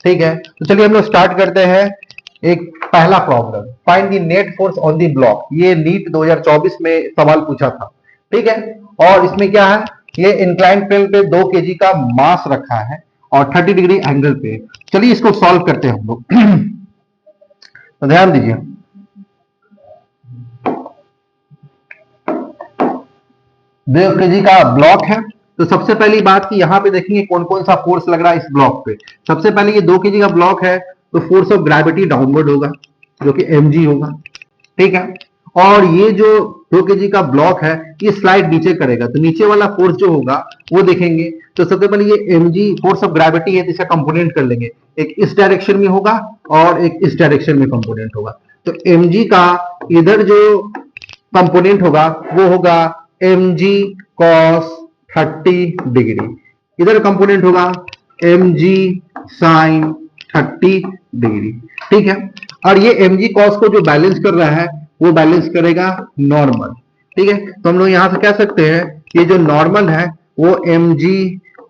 ठीक है, तो चलिए हम लोग स्टार्ट करते हैं। एक पहला problem, find the net force on the block. ये नीट 2024 में सवाल पूछा था, ठीक है। और इसमें क्या है, ये इंक्लाइन प्लेन पे 2 kg का मास रखा है और 30 डिग्री एंगल पे। चलिए इसको सॉल्व करते हैं हम लोग। तो ध्यान दीजिए, 2 kg का ब्लॉक है। तो सबसे पहली बात कि यहाँ पे देखेंगे कौन कौन सा फोर्स लग रहा है इस ब्लॉक पे। सबसे पहले ये 2 kg का ब्लॉक है, तो फोर्स ऑफ ग्रेविटी डाउनवर्ड होगा जो कि mg होगा, ठीक है। और ये जो 2 kg का ब्लॉक है ये स्लाइड नीचे करेगा, तो नीचे वाला फोर्स जो होगा वो देखेंगे। तो सबसे पहले ये mg फोर्स ऑफ ग्रेविटी है, तो इसका कंपोनेंट कर लेंगे। एक इस डायरेक्शन में होगा और एक इस डायरेक्शन में कंपोनेंट होगा। तो mg का इधर जो कंपोनेंट होगा वो होगा mg cos 30 डिग्री, इधर कंपोनेंट होगा mg sin 30 डिग्री, ठीक है। और ये mg cos को जो बैलेंस कर रहा है वो बैलेंस करेगा नॉर्मल, ठीक है। तो हम लोग यहां से कह सकते हैं ये जो नॉर्मल है वो mg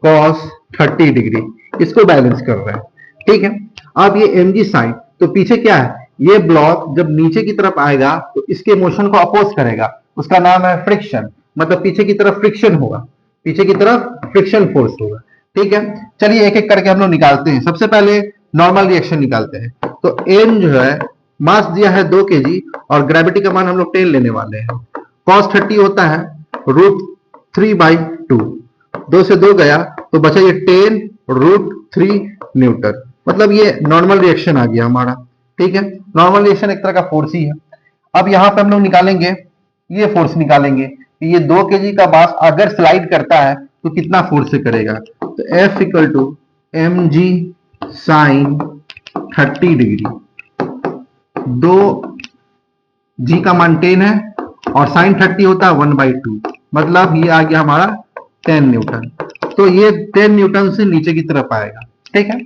cos 30 डिग्री इसको बैलेंस कर रहा है, ठीक है। अब ये mg sin, तो पीछे क्या है, ये ब्लॉक जब नीचे की तरफ आएगा तो इसके मोशन को अपोज करेगा, उसका नाम है फ्रिक्शन। मतलब पीछे की तरफ फ्रिक्शन होगा, पीछे की तरफ फ्रिक्शन फोर्स होगा, ठीक है। चलिए एक एक करके हम लोग निकालते हैं। सबसे पहले नॉर्मल रिएक्शन निकालते हैं। तो m जो है, मास दिया है 2 kg और ग्रेविटी का मान हम लोग 10 लेने वाले हैं। cos 30 होता है √3/2, 2 से 2 गया तो बचा ये 10√3 न्यूटन। मतलब ये नॉर्मल रिएक्शन आ गया हमारा, ठीक है। नॉर्मल रिएक्शन एक तरह का फोर्स ही है। अब यहां पे हम लोग निकालेंगे, ये फोर्स निकालेंगे कि ये 2 kg का मास अगर स्लाइड करता है तो कितना फोर्स से करेगा। तो F = mg sin 30 degree, 2 g का मान 10 है और sin 30 होता है 1/2, मतलब ये आ गया हमारा 10 न्यूटन। तो ये 10 न्यूटन से नीचे की तरफ आएगा, ठीक है।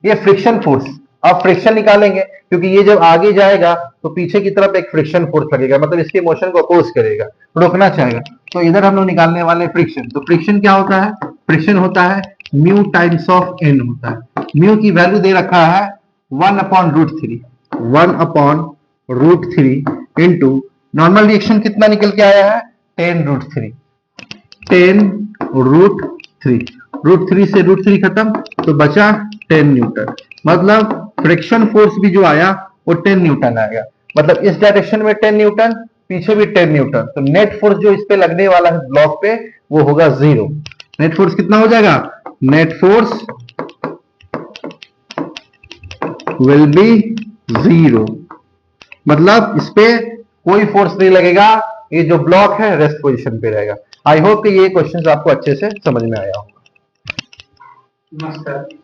ये फ्रिक्शन फोर्स। अब फ्रिक्शन निकालेंगे क्योंकि ये जब आगे जाएगा तो पीछे की तरफ एक फ्रिक्शन फोर्स लगेगा, मतलब इसके मोशन को अपोज करेगा, रोकना चाहेगा। तो इधर हम लोग निकालने वाले फ्रिक्शन। तो फ्रिक्शन क्या होता है, फ्रिक्शन होता है म्यू टाइम्स ऑफ एन होता है। म्यू की वैल्यू दे रखा है 1/√3, 1/√3 इंटू नॉर्मल रिएक्शन कितना निकल के आया है 10√3, 10√3, √3 से √3 खत्म तो बचा 10 न्यूटन। मतलब फ्रिक्शन फोर्स भी जो आया वो 10 न्यूटन आएगा। मतलब इस डायरेक्शन में 10 न्यूटन, पीछे भी 10 न्यूटन। तो नेट फोर्स जो इस पे लगने वाला है ब्लॉक पे वो होगा 0। नेट फोर्स कितना हो जाएगा, नेट फोर्स विल बी 0। मतलब इस पे कोई फोर्स नहीं लगेगा, ये जो ब्लॉक है रेस्ट पोजीशन पे रहेगा। आई होप कि ये क्वेश्चन आपको अच्छे से समझ में आया होगा। नमस्कार।